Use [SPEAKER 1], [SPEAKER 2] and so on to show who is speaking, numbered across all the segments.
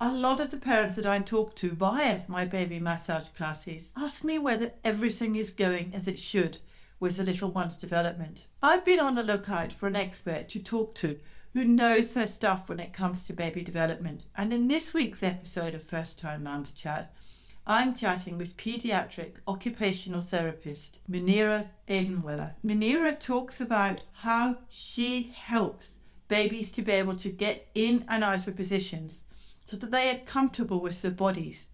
[SPEAKER 1] A lot of the parents that I talk to via my baby massage classes ask me whether everything is going as it should with the little one's development. I've been on the lookout for an expert to talk to who knows their stuff when it comes to baby development. And in this week's episode of First Time Mums Chat, I'm chatting with Pediatric Occupational Therapist Munira Adenwalla. Munira talks about how she helps babies to be able to get in and out of positions so that they are comfortable with their bodies,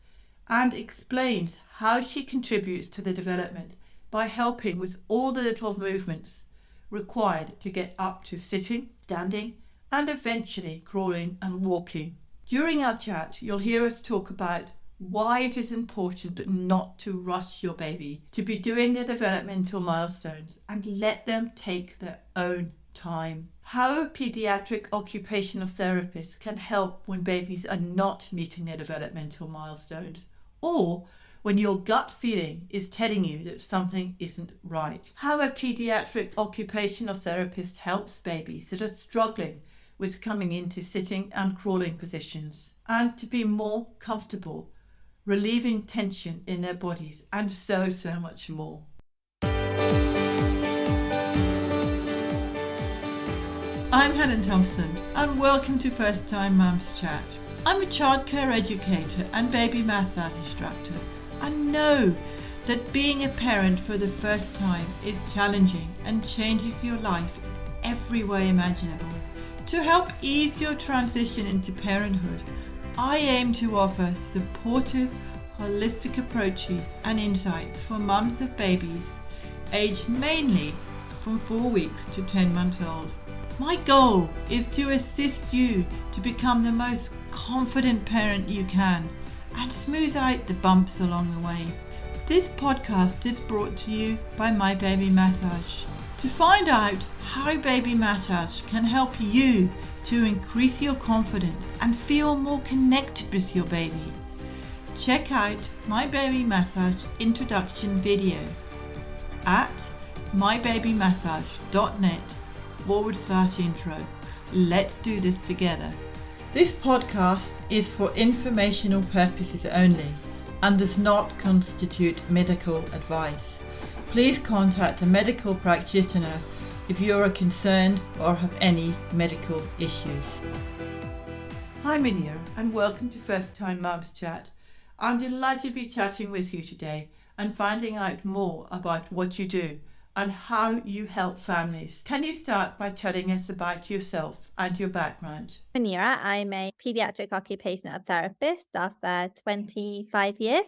[SPEAKER 1] and explains how she contributes to the development by helping with all the little movements required to get up to sitting, standing, and eventually crawling and walking. During our chat, you'll hear us talk about why it is important not to rush your baby to be doing their developmental milestones and let them take their own time. How a pediatric occupational therapist can help when babies are not meeting their developmental milestones, or when your gut feeling is telling you that something isn't right. How a pediatric occupational therapist helps babies that are struggling with coming into sitting and crawling positions and to be more comfortable, relieving tension in their bodies, and so much more. I'm Helen Thompson, and welcome to First Time Mums Chat. I'm a childcare educator and baby massage instructor. I know that being a parent for the first time is challenging and changes your life in every way imaginable. To help ease your transition into parenthood, I aim to offer supportive, holistic approaches and insights for mums of babies aged mainly from 4 weeks to 10 months old. My goal is to assist you to become the most confident parent you can and smooth out the bumps along the way. This podcast is brought to you by My Baby Massage. To find out how baby massage can help you to increase your confidence and feel more connected with your baby, check out My Baby Massage introduction video at mybabymassage.net/intro. Let's do this together. This podcast is for informational purposes only and does not constitute medical advice. Please contact a medical practitioner if you are concerned or have any medical issues. Hi Munira, and welcome to First Time Mums Chat. I'm delighted to be chatting with you today and finding out more about what you do and how you help families. Can you start by telling us about yourself and your background?
[SPEAKER 2] Munira, I'm a pediatric occupational therapist of 25 years,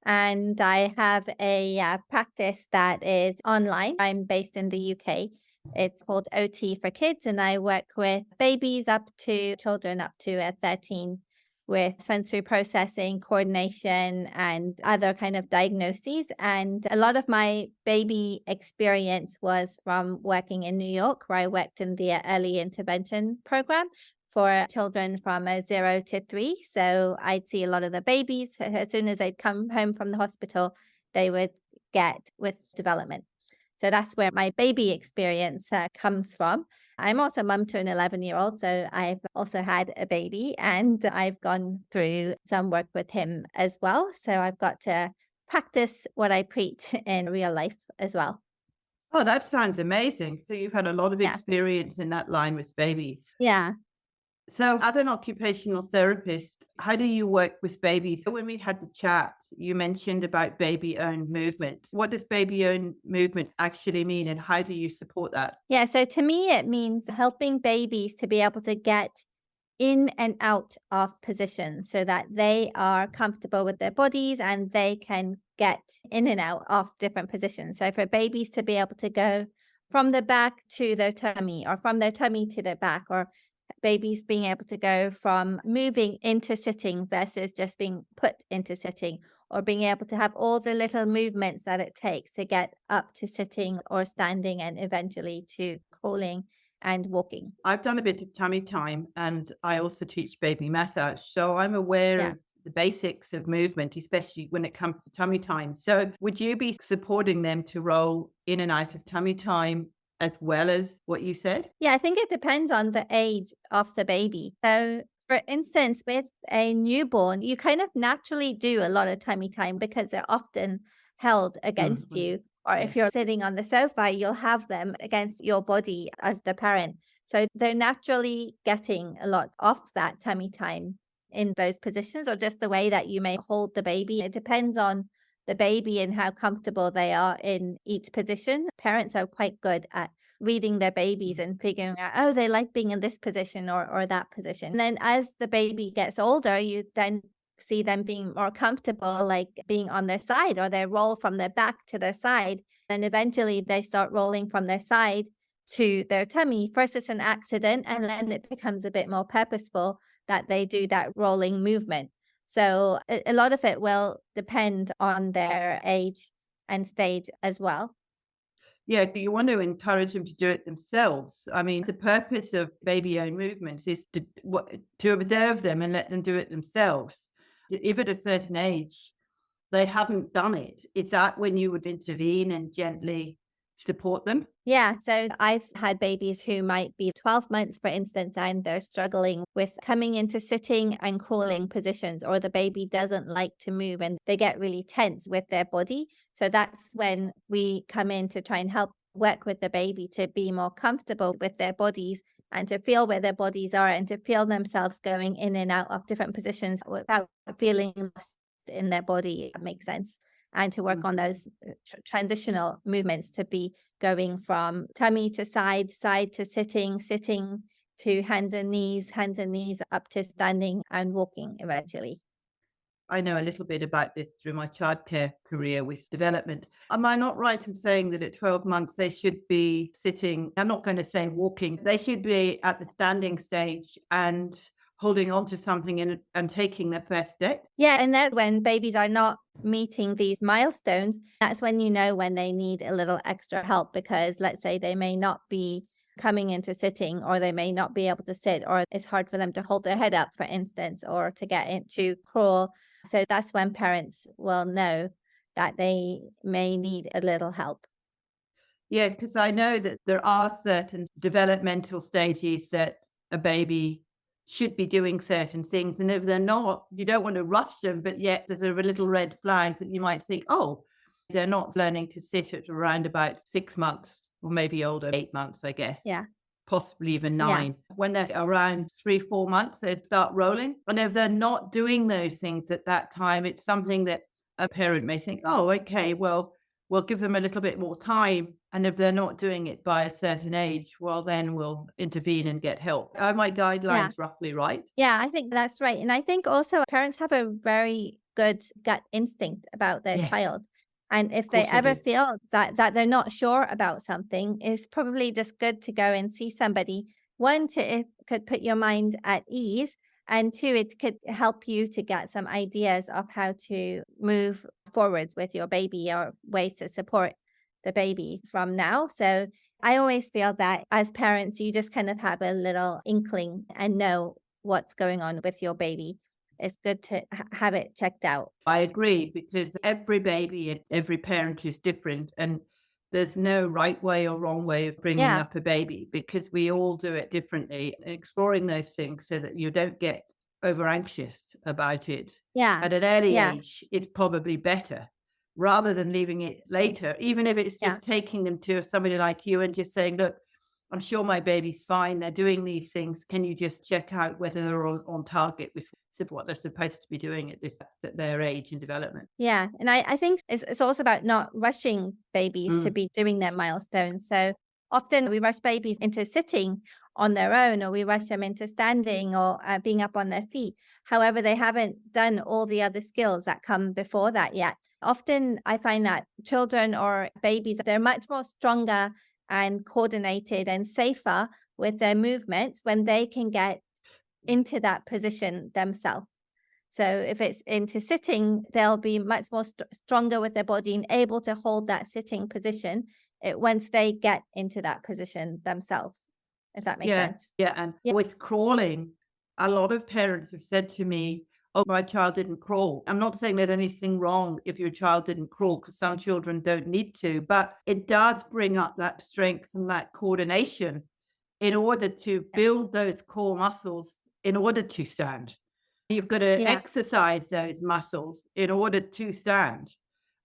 [SPEAKER 2] and I have a practice that is online. I'm based in the UK. It's called OT for Kids, and I work with babies up to children up to 13 with sensory processing, coordination, and other kind of diagnoses. And a lot of my baby experience was from working in New York, where I worked in the early intervention program for children from 0 to 3. So I'd see a lot of the babies. As soon as they'd come home from the hospital, they would get with development. So that's where my baby experience comes from. I'm also mum to an 11-year-old, so I've also had a baby, and I've gone through some work with him as well. So I've got to practice what I preach in real life as well.
[SPEAKER 1] Oh, that sounds amazing. So you've had a lot of experience in that line with babies.
[SPEAKER 2] Yeah.
[SPEAKER 1] So as an occupational therapist, how do you work with babies? So when we had the chat, you mentioned about baby-owned movements. What does baby-owned movements actually mean, and how do you support that?
[SPEAKER 2] Yeah, so to me, it means helping babies to be able to get in and out of position so that they are comfortable with their bodies and they can get in and out of different positions. So for babies to be able to go from the back to their tummy, or from their tummy to their back, or babies being able to go from moving into sitting versus just being put into sitting, or being able to have all the little movements that it takes to get up to sitting or standing and eventually to crawling and walking.
[SPEAKER 1] I've done a bit of tummy time, and I also teach baby massage. So I'm aware of the basics of movement, especially when it comes to tummy time. So would you be supporting them to roll in and out of tummy time as well as what you said?
[SPEAKER 2] Yeah, I think it depends on the age of the baby. So For instance, with a newborn, you kind of naturally do a lot of tummy time because they're often held against
[SPEAKER 1] Mm-hmm.
[SPEAKER 2] you. Or
[SPEAKER 1] Yeah.
[SPEAKER 2] if you're sitting on the sofa, you'll have them against your body as the parent. So they're naturally getting a lot of that tummy time in those positions, or just the way that you may hold the baby. It depends on the baby and how comfortable they are in each position. Parents are quite good at reading their babies and figuring out, oh, they like being in this position or that position. And then as the baby gets older, you then see them being more comfortable, like being on their side, or they roll from their back to their side. And eventually they start rolling from their side to their tummy. First, it's an accident, and then it becomes a bit more purposeful that they do that rolling movement. So a lot of it will depend on their age and stage as well.
[SPEAKER 1] Yeah, do you want to encourage them to do it themselves? I mean, the purpose of baby-owned movements is to observe them and let them do it themselves. If at a certain age they haven't done it, is that when you would intervene and gently support them?
[SPEAKER 2] Yeah, so I've had babies who might be 12 months, for instance, and they're struggling with coming into sitting and crawling positions, or the baby doesn't like to move and they get really tense with their body. So that's when we come in to try and help work with the baby to be more comfortable with their bodies and to feel where their bodies are and to feel themselves going in and out of different positions without feeling lost in their body, if that makes sense. And to work on those transitional movements to be going from tummy to side, side to sitting, sitting to hands and knees up to standing and walking eventually.
[SPEAKER 1] I know a little bit about this through my childcare career with development. Am I not right in saying that at 12 months they should be sitting? I'm not going to say walking. They should be at the standing stage and holding on to something and taking their first step.
[SPEAKER 2] Yeah, and then when babies are not meeting these milestones, that's when you know when they need a little extra help, because let's say they may not be coming into sitting, or they may not be able to sit, or it's hard for them to hold their head up, for instance, or to get into crawl. So that's when parents will know that they may need a little help.
[SPEAKER 1] Yeah, because I know that there are certain developmental stages that a baby should be doing certain things. And if they're not, you don't want to rush them, but yet there's a little red flag that you might think, oh, they're not learning to sit at around about 6 months, or maybe older, 8 months, I guess.
[SPEAKER 2] Yeah.
[SPEAKER 1] Possibly even
[SPEAKER 2] Yeah.
[SPEAKER 1] 9. When they're around 3, 4 months, they'd start rolling. And if they're not doing those things at that time, it's something that a parent may think, oh, okay, well, we'll give them a little bit more time. And if they're not doing it by a certain age, well, then we'll intervene and get help. Are my
[SPEAKER 2] Yeah.
[SPEAKER 1] guidelines roughly right?
[SPEAKER 2] Yeah, I think that's right. And I think also parents have a very good gut instinct about their
[SPEAKER 1] Yeah,
[SPEAKER 2] child. And if
[SPEAKER 1] of
[SPEAKER 2] they
[SPEAKER 1] course I
[SPEAKER 2] ever
[SPEAKER 1] do.
[SPEAKER 2] feel that they're not sure about something, it's probably just good to go and see somebody. One, it could put your mind at ease. And two, it could help you to get some ideas of how to move forwards with your baby, or ways to support the baby from now. So I always feel that as parents, you just kind of have a little inkling and know what's going on with your baby. It's good to have it checked out.
[SPEAKER 1] I agree, because every baby and every parent is different, and there's no right way or wrong way of bringing
[SPEAKER 2] Yeah.
[SPEAKER 1] up a baby, because we all do it differently. Exploring those things so that you don't get over anxious about it
[SPEAKER 2] Yeah.
[SPEAKER 1] at an early
[SPEAKER 2] Yeah.
[SPEAKER 1] age, it's probably better, rather than leaving it later, even if it's
[SPEAKER 2] Yeah.
[SPEAKER 1] just taking them to somebody like you and just saying, look, I'm sure my baby's fine. They're doing these things. Can you just check out whether they're on target with what they're supposed to be doing at their age and development?
[SPEAKER 2] Yeah. And I think it's also about not rushing babies to
[SPEAKER 1] Mm.
[SPEAKER 2] be doing their milestones. So often we rush babies into sitting on their own, or we rush them into standing, or being up on their feet. However, they haven't done all the other skills that come before that yet. Often I find that children or babies, they're much more stronger and coordinated and safer with their movements when they can get into that position themselves. So if it's into sitting, they'll be much more stronger with their body and able to hold that sitting position once they get into that position themselves, if that makes
[SPEAKER 1] Yeah,
[SPEAKER 2] sense.
[SPEAKER 1] yeah. And
[SPEAKER 2] Yeah.
[SPEAKER 1] with crawling, a lot of parents have said to me, oh, my child didn't crawl. I'm not saying there's anything wrong if your child didn't crawl, because some children don't need to, but it does bring up that strength and that coordination in order to build those core muscles in order to stand. You've got to
[SPEAKER 2] Yeah.
[SPEAKER 1] exercise those muscles in order to stand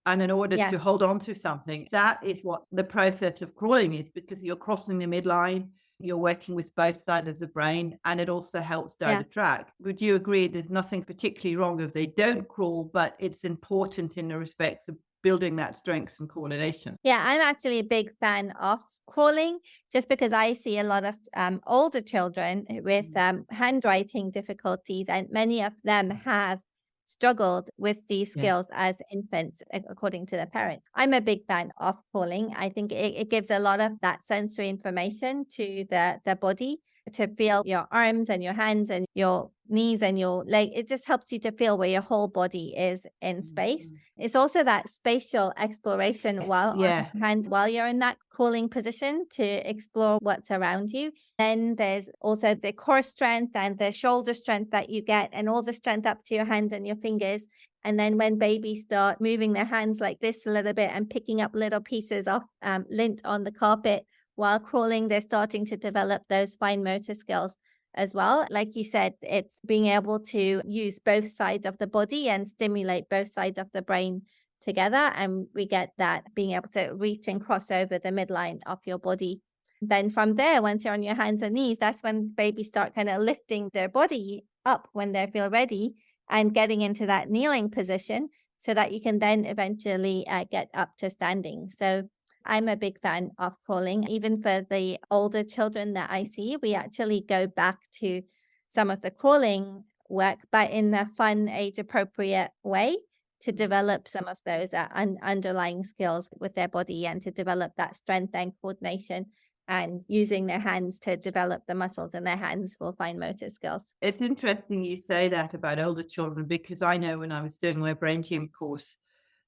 [SPEAKER 1] and in order
[SPEAKER 2] Yes.
[SPEAKER 1] to hold on to something. That is what the process of crawling is, because you're crossing the midline, you're working with both sides of the brain, and it also helps down
[SPEAKER 2] Yeah.
[SPEAKER 1] the track. Would you agree there's nothing particularly wrong if they don't crawl, but it's important in the respects of building that strength and coordination?
[SPEAKER 2] Yeah, I'm actually a big fan of crawling just because I see a lot of older children with handwriting difficulties, and many of them have struggled with these
[SPEAKER 1] Yeah.
[SPEAKER 2] skills as infants, according to their parents. I'm a big fan of crawling. I think it gives a lot of that sensory information to the body to feel your arms and your hands and your knees and your leg. It just helps you to feel where your whole body is in space. It's also that spatial exploration while on
[SPEAKER 1] Yeah.
[SPEAKER 2] your hands, while you're in that crawling position to explore what's around you. Then there's also the core strength and the shoulder strength that you get, and all the strength up to your hands and your fingers. And then when babies start moving their hands like this a little bit and picking up little pieces of lint on the carpet while crawling, they're starting to develop those fine motor skills as well. Like you said, it's being able to use both sides of the body and stimulate both sides of the brain together. And we get that being able to reach and cross over the midline of your body. Then from there, once you're on your hands and knees, that's when babies start kind of lifting their body up when they feel ready and getting into that kneeling position so that you can then eventually get up to standing. So I'm a big fan of crawling. Even for the older children that I see, we actually go back to some of the crawling work, but in a fun, age appropriate way to develop some of those underlying skills with their body and to develop that strength and coordination and using their hands to develop the muscles in their hands for fine motor skills.
[SPEAKER 1] It's interesting you say that about older children, because I know when I was doing my brain gym course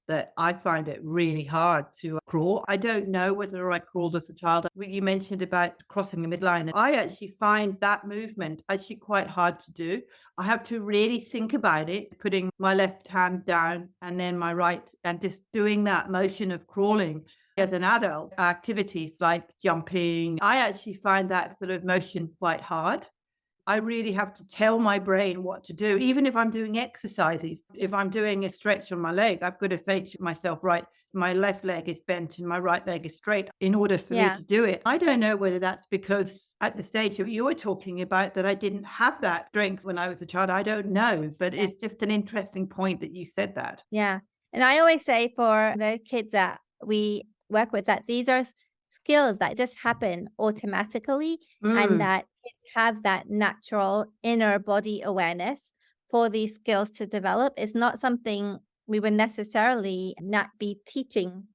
[SPEAKER 1] that I find it really hard to crawl. I don't know whether I crawled as a child. You mentioned about crossing the midline. I actually find that movement actually quite hard to do. I have to really think about it, putting my left hand down and then my right, and just doing that motion of crawling. As an adult, activities like jumping, I actually find that sort of motion quite hard. I really have to tell my brain what to do, even if I'm doing exercises. If I'm doing a stretch on my leg, I've got to say to myself, right, my left leg is bent and my right leg is straight in order for me
[SPEAKER 2] Yeah.
[SPEAKER 1] to do it. I don't know whether that's because at the stage that you were talking about that I didn't have that strength when I was a child. I don't know, but
[SPEAKER 2] Yeah.
[SPEAKER 1] it's just an interesting point that you said that.
[SPEAKER 2] Yeah. And I always say for the kids that we work with that these are skills that just happen automatically and
[SPEAKER 1] Mm.
[SPEAKER 2] that kids have that natural inner body awareness for these skills to develop. It's not something we would necessarily not be teaching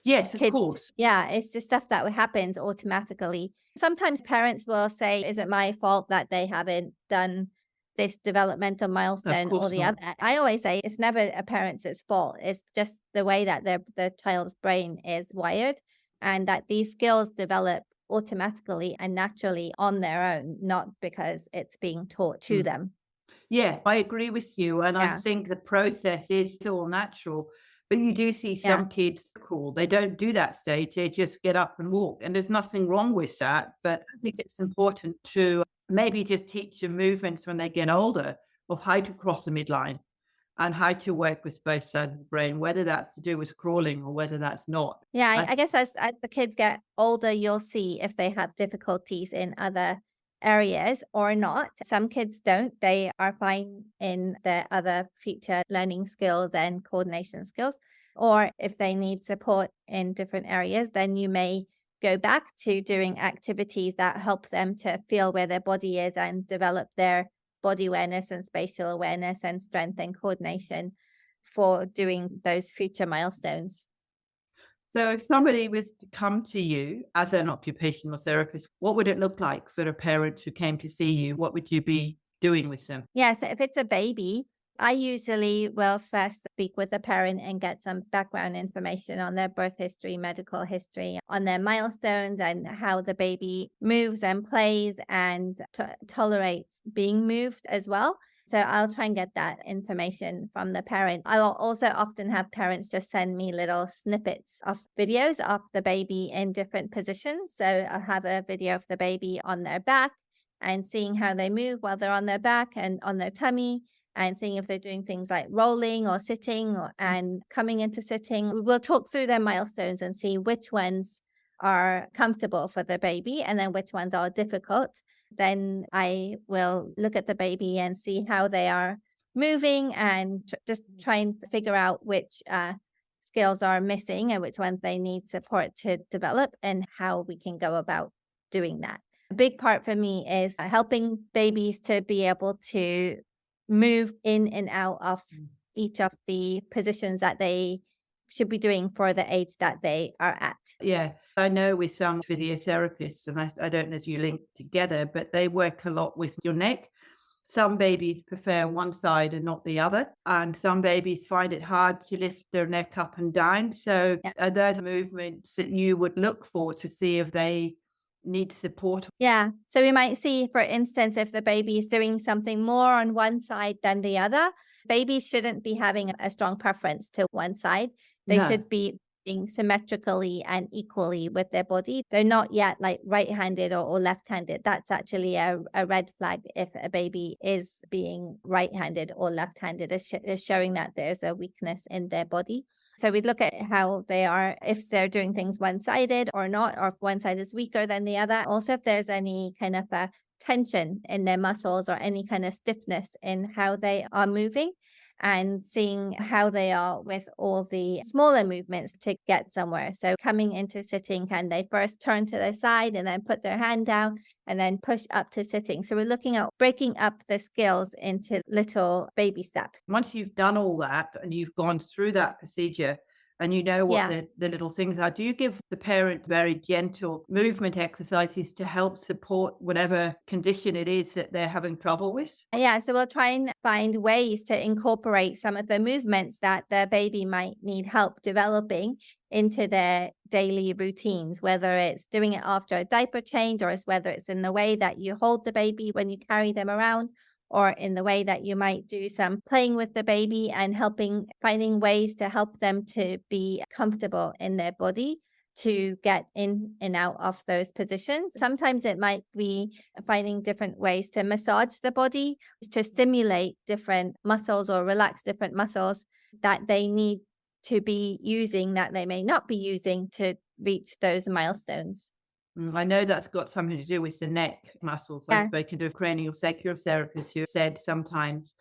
[SPEAKER 1] Yes, of
[SPEAKER 2] kids.
[SPEAKER 1] course.
[SPEAKER 2] Yeah, it's just stuff that happens automatically. Sometimes parents will say, is it my fault that they haven't done this developmental
[SPEAKER 1] Of
[SPEAKER 2] milestone or
[SPEAKER 1] course
[SPEAKER 2] the
[SPEAKER 1] not.
[SPEAKER 2] other? I always say it's never a parent's fault. It's just the way that the child's brain is wired and that these skills develop automatically and naturally on their own, not because it's being taught to
[SPEAKER 1] Mm.
[SPEAKER 2] them.
[SPEAKER 1] Yeah, I agree with you. And I
[SPEAKER 2] Yeah.
[SPEAKER 1] think the process is all natural. But you do see
[SPEAKER 2] Yeah.
[SPEAKER 1] some kids cool. They don't do that stage. They just get up and walk. And there's nothing wrong with that. But I think it's important to maybe just teach them movements when they get older of how to cross the midline and how to work with both sides of the brain, whether that's to do with crawling or whether that's not.
[SPEAKER 2] Yeah,
[SPEAKER 1] I
[SPEAKER 2] I guess as the kids get older, you'll see if they have difficulties in other areas or not. Some kids don't. They are fine in the other future learning skills and coordination skills. Or if they need support in different areas, then you may go back to doing activities that help them to feel where their body is and develop their body awareness and spatial awareness and strength and coordination for doing those future milestones.
[SPEAKER 1] So if somebody was to come to you as an occupational therapist, what would it look like for a parent who came to see you? What would you be doing with them?
[SPEAKER 2] Yeah, so if it's a baby, I usually will first speak with the parent and get some background information on their birth history, medical history, on their milestones, and how the baby moves and plays and tolerates being moved as well. So I'll try and get that information from the parent. I'll also often have parents just send me little snippets of videos of the baby in different positions. So I'll have a video of the baby on their back and seeing how they move while they're on their back and on their tummy, and seeing if they're doing things like rolling or sitting and coming into sitting. We will talk through their milestones and see which ones are comfortable for the baby and then which ones are difficult. Then I will look at the baby and see how they are moving and just try and figure out which skills are missing and which ones they need support to develop and how we can go about doing that. A big part for me is helping babies to be able to move in and out of each of the positions that they should be doing for the age that they are at.
[SPEAKER 1] Yeah, I know with some physiotherapists, and I don't know if you link together, but they work a lot with your neck. Some babies prefer one side and not the other, and some babies find it hard to lift their neck up and down. So
[SPEAKER 2] Yeah.
[SPEAKER 1] are there movements that you would look for to see if they need support?
[SPEAKER 2] Yeah. So we might see, for instance, if the baby is doing something more on one side than the other. Babies shouldn't be having a strong preference to one side. They
[SPEAKER 1] No.
[SPEAKER 2] should be being symmetrically and equally with their body. They're not yet like right-handed or left-handed. That's actually a red flag if a baby is being right-handed or left-handed. It's showing that there's a weakness in their body. So we'd look at how they are, if they're doing things one-sided or not, or if one side is weaker than the other. Also, if there's any kind of a tension in their muscles or any kind of stiffness in how they are moving, and seeing how they are with all the smaller movements to get somewhere. So coming into sitting, can they first turn to the side and then put their hand down and then push up to sitting? So we're looking at breaking up the skills into little baby steps.
[SPEAKER 1] Once you've done all that and you've gone through that procedure and you know what
[SPEAKER 2] Yeah.
[SPEAKER 1] the little things are, do you give the parent very gentle movement exercises to help support whatever condition it is that they're having trouble with?
[SPEAKER 2] Yeah, so we'll try and find ways to incorporate some of the movements that the baby might need help developing into their daily routines, whether it's doing it after a diaper change, or whether it's in the way that you hold the baby when you carry them around, or in the way that you might do some playing with the baby and finding ways to help them to be comfortable in their body to get in and out of those positions. Sometimes it might be finding different ways to massage the body, to stimulate different muscles or relax different muscles that they need to be using that they may not be using to reach those milestones.
[SPEAKER 1] I know that's got something to do with the neck muscles. I've
[SPEAKER 2] Yeah.
[SPEAKER 1] spoken to a cranial sacral therapist who said sometimes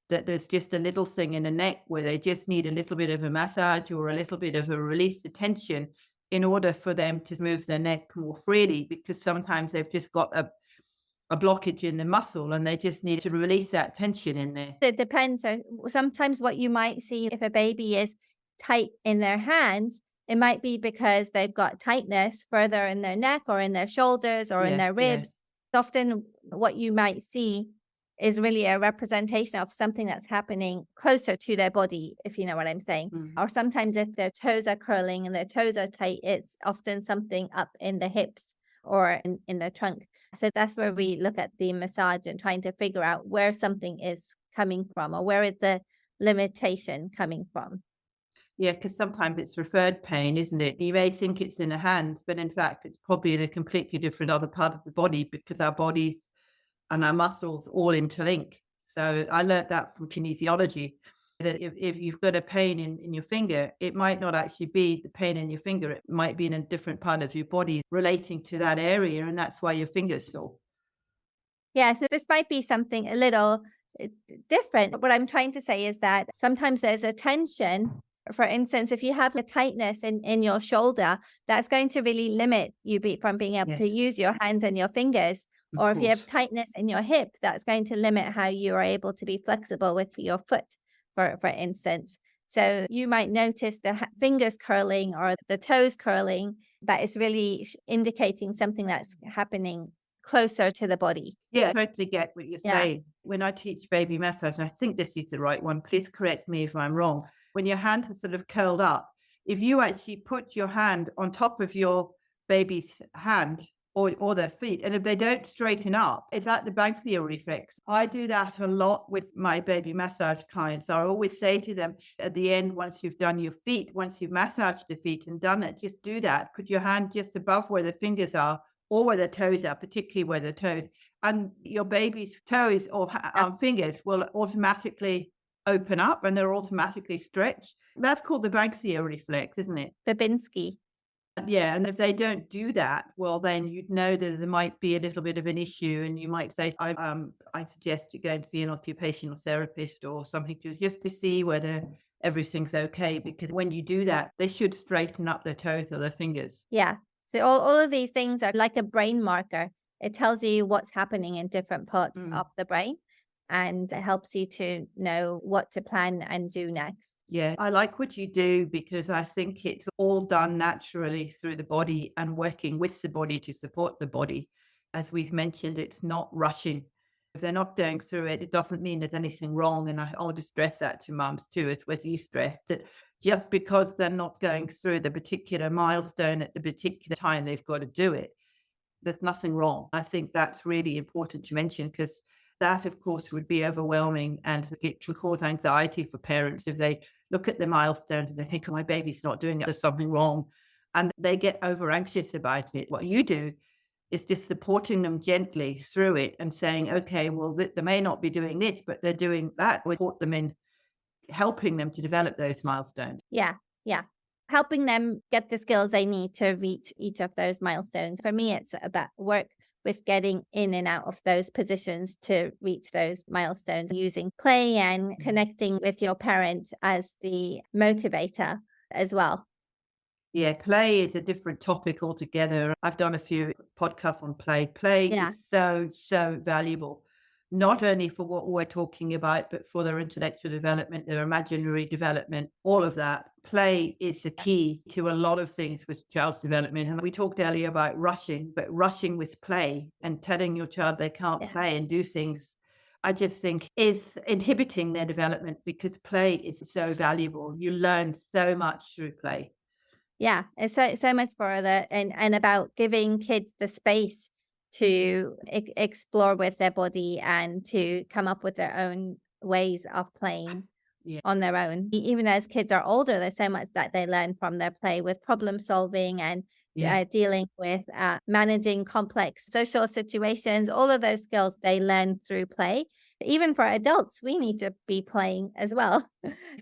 [SPEAKER 1] that there's just a little thing in the neck where they just need a little bit of a massage or a little bit of a release of tension in order for them to move their neck more freely, because sometimes they've just got a blockage in the muscle and they just need to release that tension in there.
[SPEAKER 2] It depends. So sometimes what you might see, if a baby is tight in their hands, it might be because they've got tightness further in their neck or in their shoulders or in
[SPEAKER 1] Yeah,
[SPEAKER 2] their
[SPEAKER 1] yeah.
[SPEAKER 2] ribs. Often what you might see is really a representation of something that's happening closer to their body, if you know what I'm saying.
[SPEAKER 1] Mm.
[SPEAKER 2] Or sometimes if their toes are curling and their toes are tight, it's often something up in the hips or in the trunk. So that's where we look at the massage and trying to figure out where something is coming from, or where is the limitation coming from.
[SPEAKER 1] Yeah, because sometimes it's referred pain, isn't it? You may think it's in the hands, but in fact, it's probably in a completely different other part of the body, because our bodies and our muscles all interlink. So I learned that from kinesiology, that if you've got a pain in your finger, it might not actually be the pain in your finger. It might be in a different part of your body relating to that area, and that's why your finger's sore.
[SPEAKER 2] Yeah, so this might be something a little different. But what I'm trying to say is that sometimes there's a tension. For instance, if you have a tightness in your shoulder, that's going to really limit you from being able to
[SPEAKER 1] Yes,
[SPEAKER 2] use your hands and your fingers.
[SPEAKER 1] of
[SPEAKER 2] Or if you have
[SPEAKER 1] course.
[SPEAKER 2] tightness in your hip, that's going to limit how you are able to be flexible with your foot, for instance. So you might notice the fingers curling or the toes curling, that is really indicating something that's happening closer to the body.
[SPEAKER 1] Yeah, I totally get what you're
[SPEAKER 2] Yeah.
[SPEAKER 1] saying. When I teach baby massage, and I think this is the right one, please correct me if I'm wrong. When your hand is sort of curled up, if you actually put your hand on top of your baby's hand or their feet, and if they don't straighten up, is that the bank theory reflex? I do that a lot with my baby massage clients. I always say to them at the end, once you've done your feet, once you've massaged the feet and done it, just do that. Put your hand just above where the fingers are, or where their toes are, particularly where their toes, and your baby's toes or
[SPEAKER 2] Yeah.
[SPEAKER 1] fingers will automatically open up and they're automatically stretched. That's called the Banksia reflex, isn't it?
[SPEAKER 2] Babinski.
[SPEAKER 1] Yeah, and if they don't do that, well, then you'd know that there might be a little bit of an issue, and you might say, I suggest you go and see an occupational therapist or something just to see whether everything's okay." Because when you do that, they should straighten up their toes or their fingers.
[SPEAKER 2] Yeah. So all of these things are like a brain marker. It tells you what's happening in different parts
[SPEAKER 1] Mm.
[SPEAKER 2] of the brain, and it helps you to know what to plan and do next.
[SPEAKER 1] Yeah, I like what you do because I think it's all done naturally through the body and working with the body to support the body. As we've mentioned, it's not rushing. If they're not going through it, it doesn't mean there's anything wrong. And I want to stress that to mums too, as what you stressed, that just because they're not going through the particular milestone at the particular time they've got to do it, there's nothing wrong. I think that's really important to mention because that, of course, would be overwhelming and it can cause anxiety for parents if they look at the milestones and they think, "Oh, my baby's not doing it, there's something wrong." And they get over anxious about it. What you do is just supporting them gently through it and saying, "Okay, well, they may not be doing this, but they're doing that." We support them in helping them to develop those milestones.
[SPEAKER 2] Yeah. Yeah. Helping them get the skills they need to reach each of those milestones. For me, it's about work with getting in and out of those positions to reach those milestones using play and connecting with your parent as the motivator as well.
[SPEAKER 1] Yeah, play is a different topic altogether. I've done a few podcasts on play. Play
[SPEAKER 2] Yeah.
[SPEAKER 1] is so valuable, not only for what we're talking about, but for their intellectual development, their imaginary development, all of that. Play is the key to a lot of things with child's development. And we talked earlier about rushing, but rushing with play and telling your child they can't
[SPEAKER 2] Yeah.
[SPEAKER 1] play and do things, I just think is inhibiting their development because play is so valuable. You learn so much through play.
[SPEAKER 2] Yeah, it's so much for the and about giving kids the space to explore with their body and to come up with their own ways of playing
[SPEAKER 1] Yeah.
[SPEAKER 2] on their own. Even as kids are older, there's so much that they learn from their play with problem solving and
[SPEAKER 1] Yeah.
[SPEAKER 2] dealing with managing complex social situations. All of those skills they learn through play. Even for adults, we need to be playing as well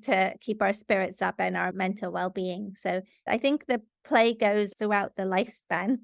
[SPEAKER 2] to keep our spirits up and our mental well-being. So I think the play goes throughout the lifespan.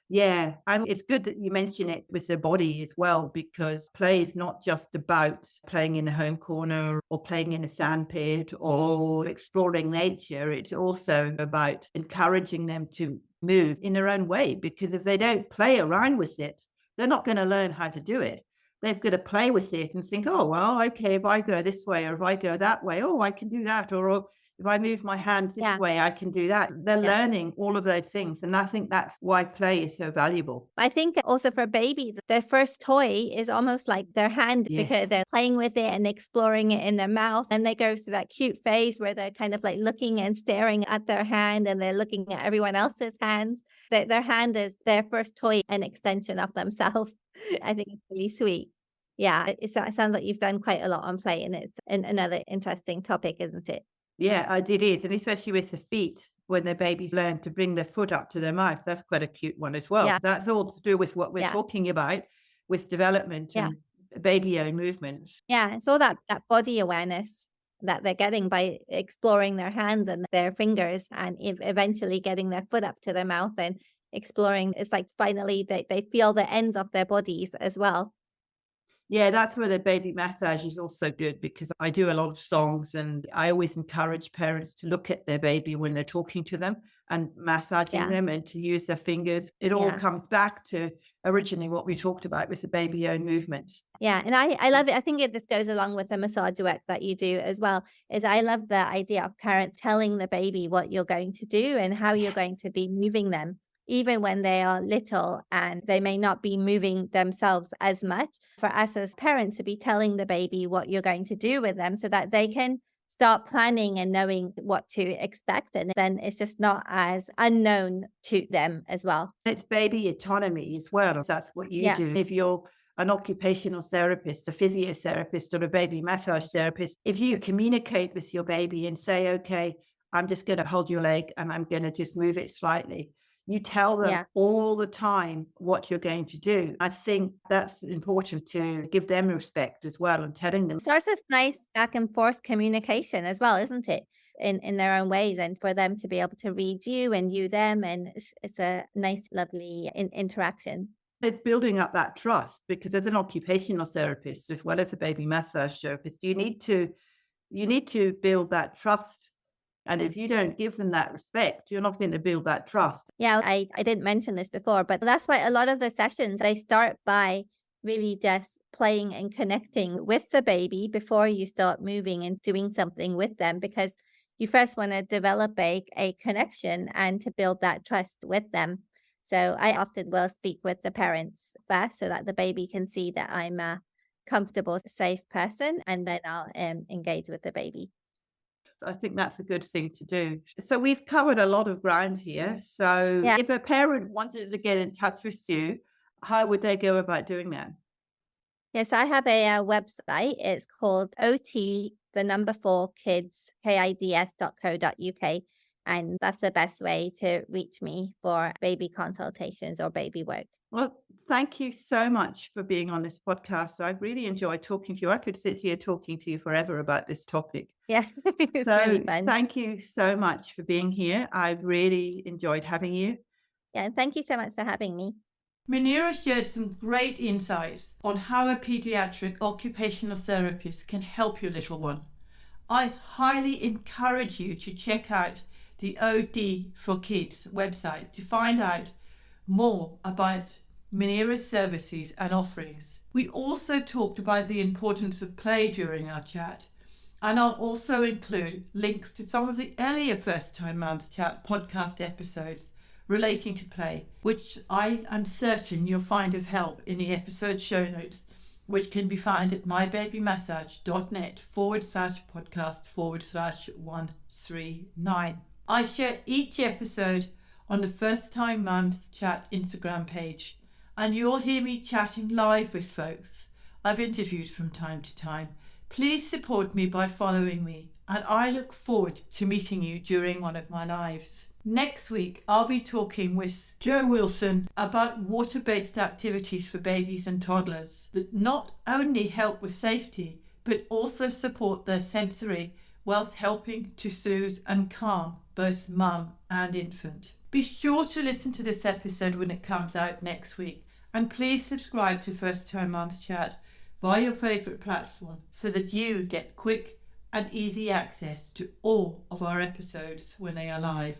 [SPEAKER 1] Yeah, and it's good that you mention it with the body as well, because play is not just about playing in a home corner or playing in a sandpit or exploring nature. It's also about encouraging them to move in their own way, because if they don't play around with it, they're not going to learn how to do it. They've got to play with it and think, "Oh, well, okay, if I go this way or if I go that way, oh, I can do that. Or oh, if I move my hand this
[SPEAKER 2] Yeah.
[SPEAKER 1] way, I can do that." They're
[SPEAKER 2] Yeah.
[SPEAKER 1] learning all of those things. And I think that's why play is so valuable.
[SPEAKER 2] I think also for babies, their first toy is almost like their hand because
[SPEAKER 1] Yes.
[SPEAKER 2] they're playing with it and exploring it in their mouth. And they go through that cute phase where they're kind of like looking and staring at their hand and they're looking at everyone else's hands. Their hand is their first toy, an extension of themselves. I think it's really sweet. Yeah, it sounds like you've done quite a lot on play, and it's another interesting topic, isn't it?
[SPEAKER 1] Yeah, it is. And especially with the feet, when the babies learn to bring their foot up to their mouth, that's quite a cute one as well.
[SPEAKER 2] Yeah,
[SPEAKER 1] That's all to do with what we're
[SPEAKER 2] yeah,
[SPEAKER 1] talking about with development
[SPEAKER 2] yeah,
[SPEAKER 1] and baby own movements.
[SPEAKER 2] yeah. It's all that body awareness that they're getting by exploring their hands and their fingers, and eventually getting their foot up to their mouth and exploring. It's like finally they feel the ends of their bodies as well.
[SPEAKER 1] Yeah, that's where the baby massage is also good, because I do a lot of songs and I always encourage parents to look at their baby when they're talking to them and massaging
[SPEAKER 2] Yeah,
[SPEAKER 1] them and to use their fingers. It all
[SPEAKER 2] yeah.
[SPEAKER 1] comes back to originally what we talked about with the baby own movements.
[SPEAKER 2] Yeah, and I love it. I think this goes along with the massage work that you do as well. Is I love the idea of parents telling the baby what you're going to do and how you're going to be moving them, even when they are little and they may not be moving themselves as much. For us as parents to be telling the baby what you're going to do with them so that they can start planning and knowing what to expect, and then it's just not as unknown to them as well.
[SPEAKER 1] It's baby autonomy as well. That's what you
[SPEAKER 2] Yeah,
[SPEAKER 1] do. If you're an occupational therapist, a physiotherapist, or a baby massage therapist, if you communicate with your baby and say, "Okay, I'm just going to hold your leg and I'm going to just move it slightly," You tell them
[SPEAKER 2] Yeah.
[SPEAKER 1] all the time what you're going to do. I think that's important to give them respect as well and telling them.
[SPEAKER 2] Starts this nice back and forth communication as well, isn't it? In their own ways, and for them to be able to read you and you them, and it's a nice, lovely interaction.
[SPEAKER 1] It's building up that trust because as an occupational therapist, as well as a baby massage therapist, you need to build that trust. And if you don't give them that respect, you're not going to build that trust.
[SPEAKER 2] Yeah, I didn't mention this before, but that's why a lot of the sessions, they start by really just playing and connecting with the baby before you start moving and doing something with them, because you first want to develop a connection and to build that trust with them. So I often will speak with the parents first so that the baby can see that I'm a comfortable, safe person, and then I'll engage with the baby.
[SPEAKER 1] I think that's a good thing to do. So we've covered a lot of ground here. So
[SPEAKER 2] Yeah.
[SPEAKER 1] if a parent wanted to get in touch with you, how would they go about doing that?
[SPEAKER 2] Yes, I have a website. It's called OT, the number 4 kids, kids.co.uk. And that's the best way to reach me for baby consultations or baby work.
[SPEAKER 1] Well, thank you so much for being on this podcast. I really enjoyed talking to you. I could sit here talking to you forever about this topic.
[SPEAKER 2] Yeah, it's really
[SPEAKER 1] So
[SPEAKER 2] fun.
[SPEAKER 1] thank you so much for being here. I've really enjoyed having you.
[SPEAKER 2] Yeah, and thank you so much for having me.
[SPEAKER 1] Munira shared some great insights on how a pediatric occupational therapist can help your little one. I highly encourage you to check out the OD for Kids website to find out more about Munira's services and offerings. We also talked about the importance of play during our chat, and I'll also include links to some of the earlier First Time Mums Chat podcast episodes relating to play, which I am certain you'll find as help in the episode show notes, which can be found at mybabymassage.net/podcast/139. I share each episode on the First Time Mums Chat Instagram page, and you'll hear me chatting live with folks I've interviewed from time to time. Please support me by following me, and I look forward to meeting you during one of my lives. Next week, I'll be talking with Jo Wilson about water-based activities for babies and toddlers that not only help with safety, but also support their sensory whilst helping to soothe and calm both mum and infant. Be sure to listen to this episode when it comes out next week, and please subscribe to First Time Mums Chat via your favourite platform so that you get quick and easy access to all of our episodes when they are live.